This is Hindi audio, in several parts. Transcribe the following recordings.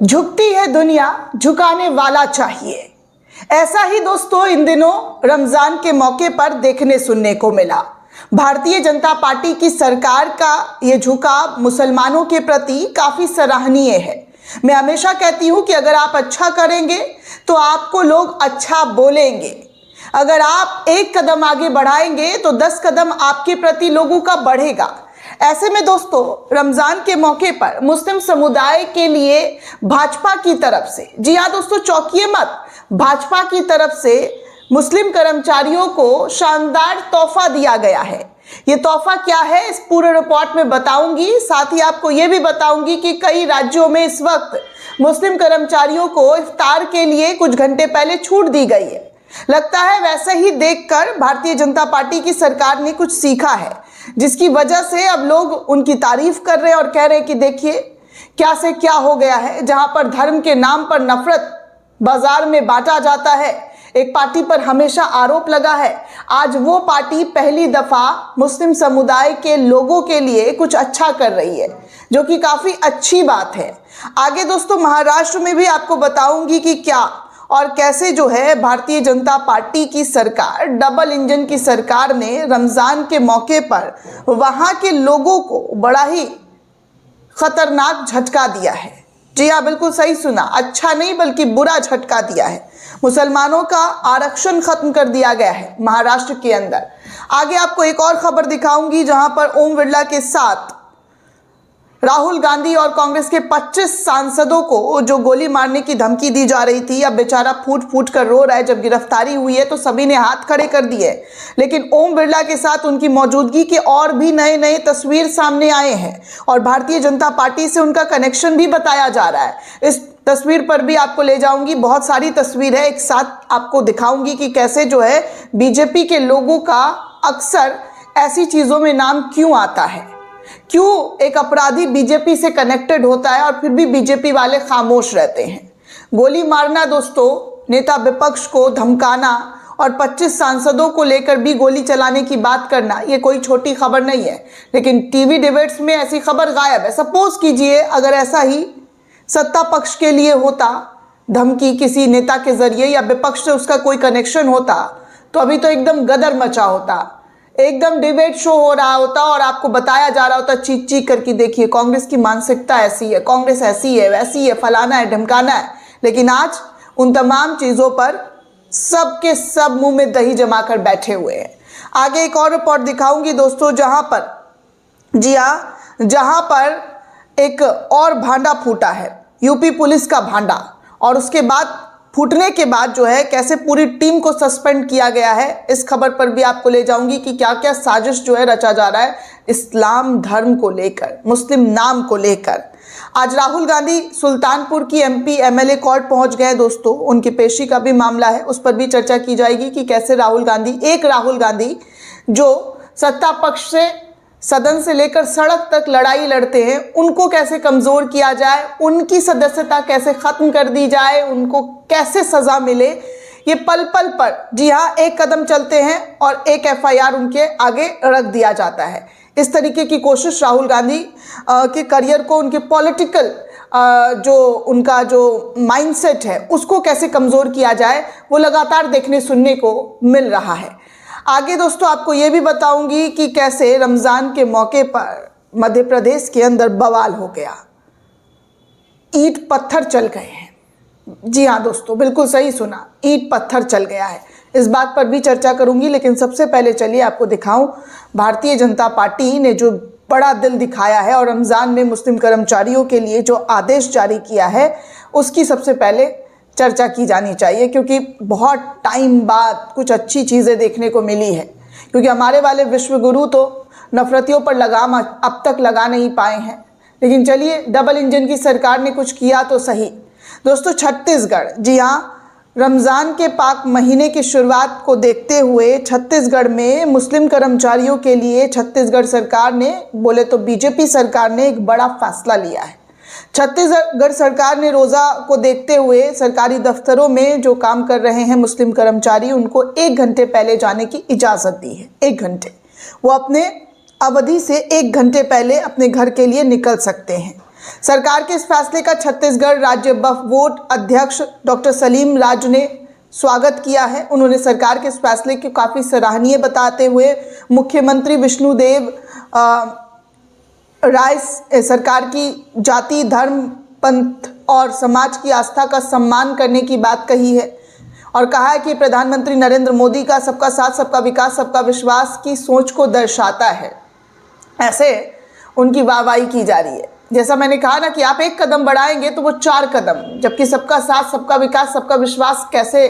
झुकती है दुनिया, झुकाने वाला चाहिए। ऐसा ही दोस्तों इन दिनों रमजान के मौके पर देखने सुनने को मिला। भारतीय जनता पार्टी की सरकार का ये झुकाव मुसलमानों के प्रति काफी सराहनीय है। मैं हमेशा कहती हूं कि अगर आप अच्छा करेंगे तो आपको लोग अच्छा बोलेंगे। अगर आप एक कदम आगे बढ़ाएंगे तो 10 कदम आपके प्रति लोगों का बढ़ेगा। ऐसे में दोस्तों रमजान के मौके पर मुस्लिम समुदाय के लिए भाजपा की तरफ से, जी हाँ दोस्तों चौंकिए मत, भाजपा की तरफ से मुस्लिम कर्मचारियों को शानदार तोहफा दिया गया है। ये तोहफा क्या है इस पूरे रिपोर्ट में बताऊंगी। साथ ही आपको ये भी बताऊंगी कि कई राज्यों में इस वक्त मुस्लिम कर्मचारियों को इफ्तार के लिए कुछ घंटे पहले छूट दी गई है। लगता है वैसे ही देखकर भारतीय जनता पार्टी की सरकार ने कुछ सीखा है, जिसकी वजह से अब लोग उनकी तारीफ कर रहे हैं और कह रहे हैं कि देखिए क्या से क्या हो गया है। जहां पर धर्म के नाम पर नफरत बाजार में बांटा जाता है, एक पार्टी पर हमेशा आरोप लगा है, आज वो पार्टी पहली दफा मुस्लिम समुदाय के लोगों के लिए कुछ अच्छा कर रही है, जो कि काफी अच्छी बात है। आगे दोस्तों महाराष्ट्र में भी आपको बताऊंगी कि क्या और कैसे जो है भारतीय जनता पार्टी की सरकार, डबल इंजन की सरकार ने रमजान के मौके पर वहां के लोगों को बड़ा ही खतरनाक झटका दिया है। जी हाँ बिल्कुल सही सुना, अच्छा नहीं बल्कि बुरा झटका दिया है। मुसलमानों का आरक्षण खत्म कर दिया गया है महाराष्ट्र के अंदर। आगे आपको एक और खबर दिखाऊंगी जहां पर ओम बिरला के साथ राहुल गांधी और कांग्रेस के 25 सांसदों को जो गोली मारने की धमकी दी जा रही थी, अब बेचारा फूट फूट कर रो रहा है। जब गिरफ्तारी हुई है तो सभी ने हाथ खड़े कर दिए, लेकिन ओम बिरला के साथ उनकी मौजूदगी के और भी नए नए तस्वीर सामने आए हैं और भारतीय जनता पार्टी से उनका कनेक्शन भी बताया जा रहा है। इस तस्वीर पर भी आपको ले जाऊंगी, बहुत सारी तस्वीर है, एक साथ आपको दिखाऊंगी कि कैसे जो है बीजेपी के लोगों का अक्सर ऐसी चीजों में नाम क्यों आता है, क्यों एक अपराधी बीजेपी से कनेक्टेड होता है और फिर भी बीजेपी वाले खामोश रहते हैं। गोली मारना दोस्तों, नेता विपक्ष को धमकाना और 25 सांसदों को लेकर भी गोली चलाने की बात करना, ये कोई छोटी खबर नहीं है। लेकिन टीवी डिबेट्स में ऐसी खबर गायब है। सपोज कीजिए अगर ऐसा ही सत्ता पक्ष के लिए होता, धमकी किसी नेता के जरिए या विपक्ष से उसका कोई कनेक्शन होता, तो अभी तो एकदम गदर मचा होता, एकदम डिबेट शो हो रहा होता और आपको बताया जा रहा होता चीख चीख करके, देखिए कांग्रेस की मानसिकता ऐसी है, कांग्रेस ऐसी है, वैसी है, फलाना है, ढमकाना है। लेकिन आज उन तमाम चीजों पर सब के सब मुंह में दही जमाकर बैठे हुए हैं। आगे एक और रिपोर्ट दिखाऊंगी दोस्तों जहां पर, जी हाँ, जहां पर एक और भांडा फूटा है, यूपी पुलिस का भांडा, और उसके बाद फूटने के बाद जो है कैसे पूरी टीम को सस्पेंड किया गया है। इस खबर पर भी आपको ले जाऊंगी कि क्या क्या साजिश जो है रचा जा रहा है इस्लाम धर्म को लेकर, मुस्लिम नाम को लेकर। आज राहुल गांधी सुल्तानपुर की एमपी एमएलए कोर्ट पहुंच गए दोस्तों, उनकी पेशी का भी मामला है, उस पर भी चर्चा की जाएगी कि कैसे राहुल गांधी जो सत्ता पक्ष से सदन से लेकर सड़क तक लड़ाई लड़ते हैं, उनको कैसे कमजोर किया जाए, उनकी सदस्यता कैसे खत्म कर दी जाए, उनको कैसे सजा मिले, ये पल पल पर, जी हाँ, एक कदम चलते हैं और एक एफआईआर उनके आगे रख दिया जाता है। इस तरीके की कोशिश राहुल गांधी के करियर को, उनके पॉलिटिकल जो उनका जो माइंडसेट है उसको कैसे कमजोर किया जाए, वो लगातार देखने सुनने को मिल रहा है। आगे दोस्तों आपको ये भी बताऊंगी कि कैसे रमजान के मौके पर मध्य प्रदेश के अंदर बवाल हो गया, ईंट पत्थर चल गए हैं। जी हाँ दोस्तों बिल्कुल सही सुना, ईंट पत्थर चल गया है। इस बात पर भी चर्चा करूंगी, लेकिन सबसे पहले चलिए आपको दिखाऊं भारतीय जनता पार्टी ने जो बड़ा दिल दिखाया है और रमजान में मुस्लिम कर्मचारियों के लिए जो आदेश जारी किया है उसकी सबसे पहले चर्चा की जानी चाहिए, क्योंकि बहुत टाइम बाद कुछ अच्छी चीज़ें देखने को मिली है। क्योंकि हमारे वाले विश्वगुरु तो नफरतियों पर लगाम अब तक लगा नहीं पाए हैं, लेकिन चलिए डबल इंजन की सरकार ने कुछ किया तो सही। दोस्तों छत्तीसगढ़, जी हाँ, रमज़ान के पाक महीने की शुरुआत को देखते हुए छत्तीसगढ़ में मुस्लिम कर्मचारियों के लिए छत्तीसगढ़ सरकार ने, बोले तो बीजेपी सरकार ने, एक बड़ा फैसला लिया है। छत्तीसगढ़ सरकार ने रोज़ा को देखते हुए सरकारी दफ्तरों में जो काम कर रहे हैं मुस्लिम कर्मचारी, उनको 1 घंटे पहले जाने की इजाज़त दी है। 1 घंटे, वो अपने अवधि से 1 घंटे पहले अपने घर के लिए निकल सकते हैं। सरकार के इस फैसले का छत्तीसगढ़ राज्य वक्फ बोर्ड अध्यक्ष डॉक्टर सलीम राज ने स्वागत किया है। उन्होंने सरकार के इस फैसले को काफ़ी सराहनीय बताते हुए मुख्यमंत्री विष्णुदेव राय सरकार की जाति, धर्म, पंथ और समाज की आस्था का सम्मान करने की बात कही है और कहा है कि प्रधानमंत्री नरेंद्र मोदी का सबका साथ, सबका विकास, सबका विश्वास की सोच को दर्शाता है। ऐसे उनकी वाहवाही की जा रही है। जैसा मैंने कहा ना कि आप एक कदम बढ़ाएंगे तो वो 4 कदम, जबकि सबका साथ, सबका विकास, सबका विश्वास कैसे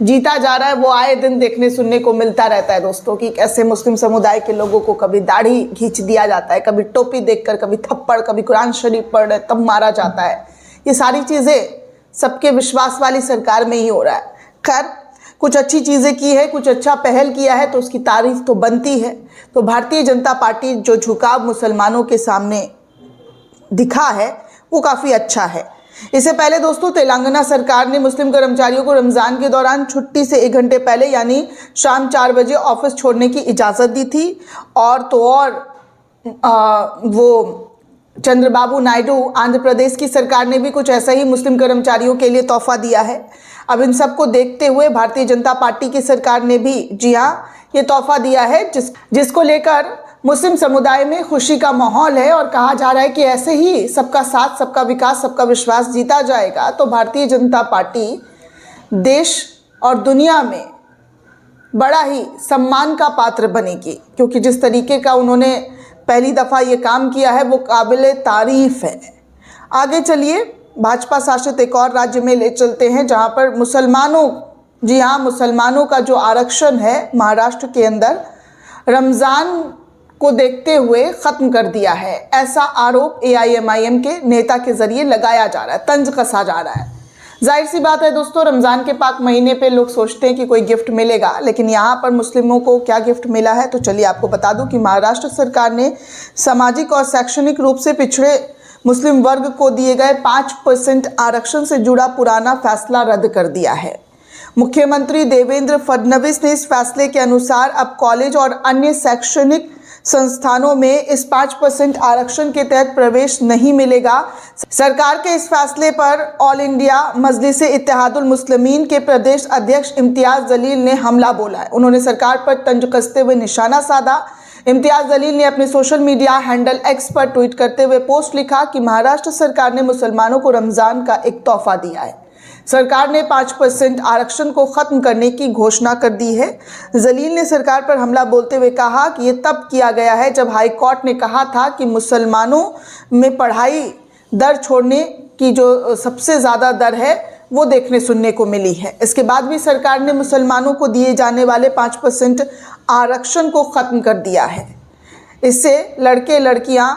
जीता जा रहा है वो आए दिन देखने सुनने को मिलता रहता है दोस्तों, कि कैसे मुस्लिम समुदाय के लोगों को कभी दाढ़ी खींच दिया जाता है, कभी टोपी देखकर, कभी थप्पड़, कभी कुरान शरीफ पढ़ रहे तब मारा जाता है। ये सारी चीज़ें सबके विश्वास वाली सरकार में ही हो रहा है। खैर, कुछ अच्छी चीज़ें की है, कुछ अच्छा पहल किया है तो उसकी तारीफ तो बनती है। तो भारतीय जनता पार्टी जो झुकाव मुसलमानों के सामने दिखा है वो काफ़ी अच्छा है। इससे पहले दोस्तों तेलंगाना सरकार ने मुस्लिम कर्मचारियों को रमज़ान के दौरान छुट्टी से 1 घंटे पहले यानी शाम 4 बजे ऑफिस छोड़ने की इजाज़त दी थी। और तो और वो चंद्रबाबू नायडू आंध्र प्रदेश की सरकार ने भी कुछ ऐसा ही मुस्लिम कर्मचारियों के लिए तोहफा दिया है। अब इन सब को देखते हुए भारतीय जनता पार्टी की सरकार ने भी, जी हाँ, ये तोहफा दिया है जिसको लेकर मुस्लिम समुदाय में खुशी का माहौल है और कहा जा रहा है कि ऐसे ही सबका साथ, सबका विकास, सबका विश्वास जीता जाएगा तो भारतीय जनता पार्टी देश और दुनिया में बड़ा ही सम्मान का पात्र बनेगी, क्योंकि जिस तरीके का उन्होंने पहली दफ़ा ये काम किया है वो काबिले तारीफ है। आगे चलिए भाजपा शासित एक और राज्य में ले चलते हैं जहां पर मुसलमानों, जी हाँ, मुसलमानों का जो आरक्षण है महाराष्ट्र के अंदर रमज़ान को देखते हुए ख़त्म कर दिया है। ऐसा आरोप AIMIM के नेता के ज़रिए लगाया जा रहा है, तंज कसा जा रहा है। जाहिर सी बात है दोस्तों, रमज़ान के पाक महीने पे लोग सोचते हैं कि कोई गिफ्ट मिलेगा, लेकिन यहाँ पर मुस्लिमों को क्या गिफ्ट मिला है तो चलिए आपको बता दूं कि महाराष्ट्र सरकार ने सामाजिक और शैक्षणिक रूप से पिछड़े मुस्लिम वर्ग को दिए गए 5% आरक्षण से जुड़ा पुराना फैसला रद्द कर दिया है। मुख्यमंत्री देवेंद्र फडणवीस ने इस फैसले के अनुसार अब कॉलेज और अन्य शैक्षणिक संस्थानों में इस 5% आरक्षण के तहत प्रवेश नहीं मिलेगा। सरकार के इस फैसले पर ऑल इंडिया मजलिस इत्तेहादुल मुस्लिमीन के प्रदेश अध्यक्ष इम्तियाज़ जलील ने हमला बोला है। उन्होंने सरकार पर तंज कसते हुए निशाना साधा। इम्तियाज़ जलील ने अपने सोशल मीडिया हैंडल X पर ट्वीट करते हुए पोस्ट लिखा कि महाराष्ट्र सरकार ने मुसलमानों को रमज़ान का एक तोहफा दिया है। सरकार ने 5% आरक्षण को ख़त्म करने की घोषणा कर दी है। जलील ने सरकार पर हमला बोलते हुए कहा कि ये तब किया गया है जब हाई कोर्ट ने कहा था कि मुसलमानों में पढ़ाई दर छोड़ने की जो सबसे ज़्यादा दर है वो देखने सुनने को मिली है। इसके बाद भी सरकार ने मुसलमानों को दिए जाने वाले 5% आरक्षण को ख़त्म कर दिया है। इससे लड़के लड़कियां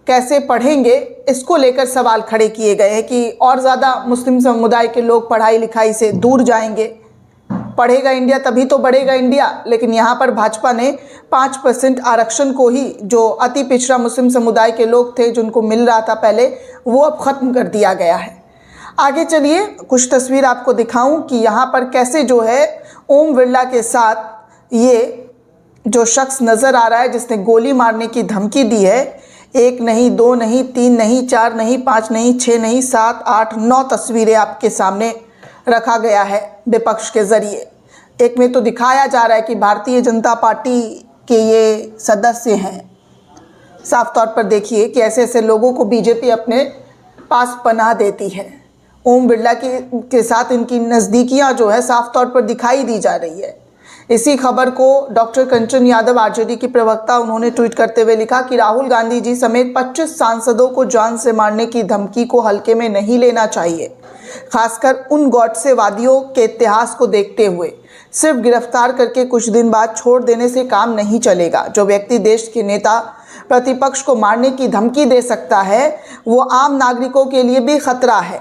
कैसे पढ़ेंगे इसको लेकर सवाल खड़े किए गए हैं कि और ज़्यादा मुस्लिम समुदाय के लोग पढ़ाई लिखाई से दूर जाएंगे। पढ़ेगा इंडिया तभी तो बढ़ेगा इंडिया, लेकिन यहाँ पर भाजपा ने 5% आरक्षण को ही, जो अति पिछड़ा मुस्लिम समुदाय के लोग थे जिनको मिल रहा था पहले, वो अब ख़त्म कर दिया गया है। आगे चलिए कुछ तस्वीर आपको दिखाऊं कि यहाँ पर कैसे जो है ओम बिरला के साथ ये जो शख्स नज़र आ रहा है जिसने गोली मारने की धमकी दी है, 1 नहीं, 2 नहीं, 3 नहीं, 4 नहीं, 5 नहीं, 6 नहीं, 7, 8, 9 तस्वीरें आपके सामने रखा गया है विपक्ष के ज़रिए। एक में तो दिखाया जा रहा है कि भारतीय जनता पार्टी के ये सदस्य हैं। साफ तौर पर देखिए कि ऐसे ऐसे लोगों को बीजेपी अपने पास पनाह देती है। ओम बिरला के साथ इनकी नज़दीकियां जो है साफ तौर पर दिखाई दी जा रही है। इसी खबर को डॉक्टर कंचन यादव आरजेडी की प्रवक्ता उन्होंने ट्वीट करते हुए लिखा कि राहुल गांधी जी समेत 25 सांसदों को जान से मारने की धमकी को हल्के में नहीं लेना चाहिए। खासकर उन गॉडसेवादियों के इतिहास को देखते हुए सिर्फ गिरफ्तार करके कुछ दिन बाद छोड़ देने से काम नहीं चलेगा। जो व्यक्ति देश के नेता प्रतिपक्ष को मारने की धमकी दे सकता है वो आम नागरिकों के लिए भी खतरा है,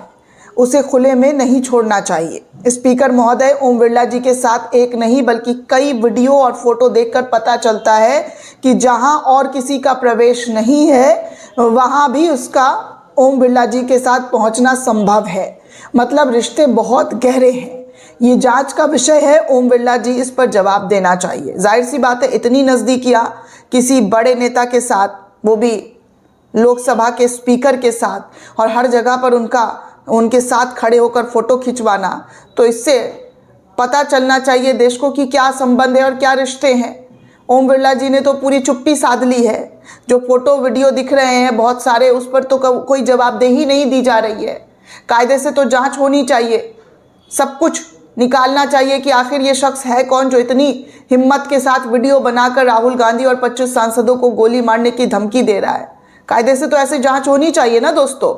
उसे खुले में नहीं छोड़ना चाहिए। स्पीकर महोदय, ओम बिरला जी के साथ एक नहीं बल्कि कई वीडियो और फोटो देखकर पता चलता है कि जहां और किसी का प्रवेश नहीं है वहां भी उसका ओम बिरला जी के साथ पहुंचना संभव है। मतलब रिश्ते बहुत गहरे हैं। ये जांच का विषय है। ओम बिरला जी इस पर जवाब देना चाहिए। जाहिर सी बात है, इतनी नज़दीकियाँ किसी बड़े नेता के साथ, वो भी लोकसभा के स्पीकर के साथ और हर जगह पर उनके साथ खड़े होकर फोटो खिंचवाना, तो इससे पता चलना चाहिए देश को कि क्या संबंध है और क्या रिश्ते हैं। ओम बिरला जी ने तो पूरी चुप्पी साध ली है। जो फोटो वीडियो दिख रहे हैं बहुत सारे, उस पर तो कोई जवाबदेही नहीं दी जा रही है। कायदे से तो जांच होनी चाहिए, सब कुछ निकालना चाहिए कि आखिर ये शख्स है कौन जो इतनी हिम्मत के साथ वीडियो बनाकर राहुल गांधी और 25 सांसदों को गोली मारने की धमकी दे रहा है। कायदे से तो ऐसे जांच होनी चाहिए ना दोस्तों,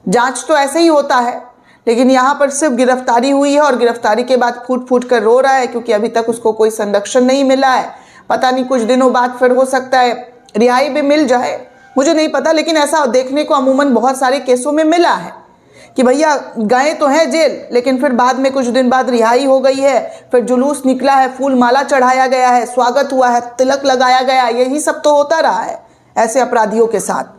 जांच तो ऐसे ही होता है। लेकिन यहाँ पर सिर्फ गिरफ्तारी हुई है और गिरफ्तारी के बाद फूट फूट कर रो रहा है क्योंकि अभी तक उसको कोई संरक्षण नहीं मिला है। पता नहीं कुछ दिनों बाद फिर हो सकता है रिहाई भी मिल जाए, मुझे नहीं पता, लेकिन ऐसा देखने को अमूमन बहुत सारे केसों में मिला है कि भैया गए तो हैं जेल, लेकिन फिर बाद में कुछ दिन बाद रिहाई हो गई है, फिर जुलूस निकला है, फूल माला चढ़ाया गया है, स्वागत हुआ है, तिलक लगाया गया, यही सब तो होता रहा है ऐसे अपराधियों के साथ।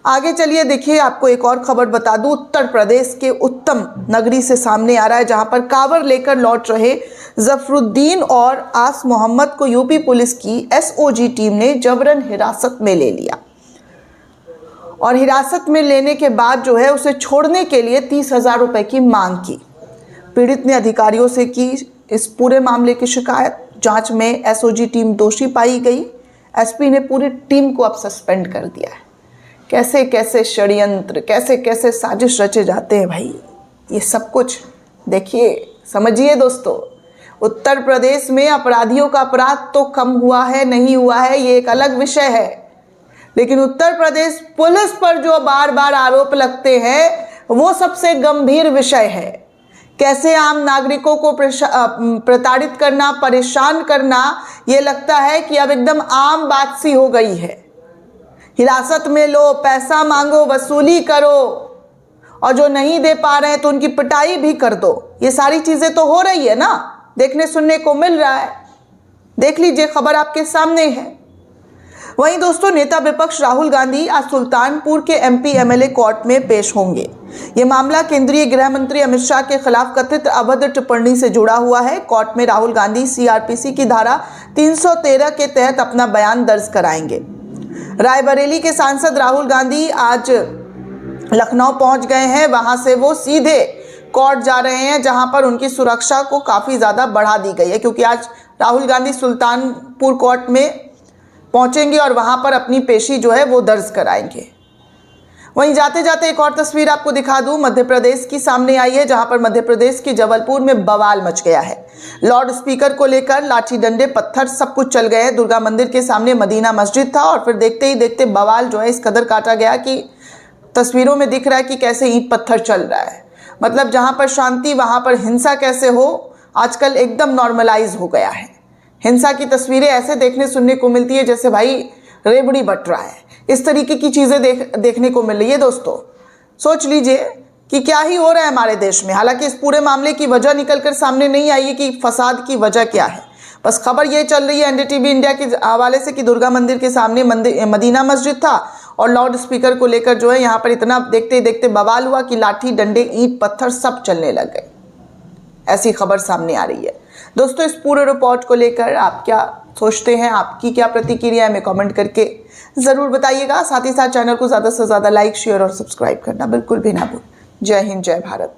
आगे चलिए देखिए, आपको एक और खबर बता दूं। उत्तर प्रदेश के उत्तम नगरी से सामने आ रहा है, जहां पर कांवर लेकर लौट रहे जफरुद्दीन और आस मोहम्मद को यूपी पुलिस की एसओजी टीम ने जबरन हिरासत में ले लिया और हिरासत में लेने के बाद जो है उसे छोड़ने के लिए 30,000 रुपए की मांग की। पीड़ित ने अधिकारियों से की इस पूरे मामले की शिकायत। जांच में एसओजी टीम दोषी पाई गई। एसपी ने पूरी टीम को अब सस्पेंड कर दिया है। कैसे कैसे षड्यंत्र, कैसे कैसे साजिश रचे जाते हैं भाई, ये सब कुछ देखिए, समझिए दोस्तों। उत्तर प्रदेश में अपराधियों का अपराध तो कम हुआ है नहीं हुआ है ये एक अलग विषय है, लेकिन उत्तर प्रदेश पुलिस पर जो बार बार आरोप लगते हैं वो सबसे गंभीर विषय है। कैसे आम नागरिकों को प्रताड़ित करना, परेशान करना, ये लगता है कि अब एकदम आम बात सी हो गई है। हिरासत में लो, पैसा मांगो, वसूली करो, और जो नहीं दे पा रहे हैं तो उनकी पिटाई भी कर दो। ये सारी चीजें तो हो रही है ना, देखने सुनने को मिल रहा है। देख लीजिए, खबर आपके सामने है। वहीं दोस्तों, नेता विपक्ष राहुल गांधी आज सुल्तानपुर के एमपी एमएलए कोर्ट में पेश होंगे। ये मामला केंद्रीय गृह मंत्री अमित शाह के खिलाफ कथित अभद्र टिप्पणी से जुड़ा हुआ है। कोर्ट में राहुल गांधी सीआरपीसी की धारा 313 के तहत अपना बयान दर्ज कराएंगे। रायबरेली के सांसद राहुल गांधी आज लखनऊ पहुंच गए हैं। वहां से वो सीधे कोर्ट जा रहे हैं, जहां पर उनकी सुरक्षा को काफ़ी ज़्यादा बढ़ा दी गई है, क्योंकि आज राहुल गांधी सुल्तानपुर कोर्ट में पहुंचेंगे और वहां पर अपनी पेशी जो है वो दर्ज कराएंगे। वहीं जाते जाते एक और तस्वीर आपको दिखा दूं, मध्य प्रदेश की सामने आई है, जहां पर मध्य प्रदेश के जबलपुर में बवाल मच गया है। लाउड स्पीकर को लेकर लाठी डंडे पत्थर सब कुछ चल गए। दुर्गा मंदिर के सामने मदीना मस्जिद था और फिर देखते ही देखते बवाल जो है इस कदर काटा गया कि तस्वीरों में दिख रहा है कि कैसे ईंट पत्थर चल रहा है। मतलब जहां पर शांति वहां पर हिंसा कैसे हो, आजकल एकदम नॉर्मलाइज हो गया है। हिंसा की तस्वीरें ऐसे देखने सुनने को मिलती है जैसे भाई रेबड़ी बट रहा है। इस तरीके की चीज़ें देखने को मिल रही है। दोस्तों, सोच लीजिए कि क्या ही हो रहा है हमारे देश में। हालांकि इस पूरे मामले की वजह निकलकर सामने नहीं आई है कि फसाद की वजह क्या है। बस खबर ये चल रही है एनडीटीवी इंडिया के हवाले से कि दुर्गा मंदिर के सामने मदीना मस्जिद था और लाउड स्पीकर को लेकर जो है यहाँ पर इतना देखते ही देखते बवाल हुआ कि लाठी डंडे ईंट पत्थर सब चलने लग गए। ऐसी खबर सामने आ रही है। दोस्तों, इस पूरे रिपोर्ट को लेकर आप क्या सोचते हैं, आपकी क्या प्रतिक्रिया है, हमें कमेंट करके ज़रूर बताइएगा। साथ ही साथ चैनल को ज़्यादा से ज़्यादा लाइक, शेयर और सब्सक्राइब करना बिल्कुल भी ना भूलें। जय हिंद, जय भारत।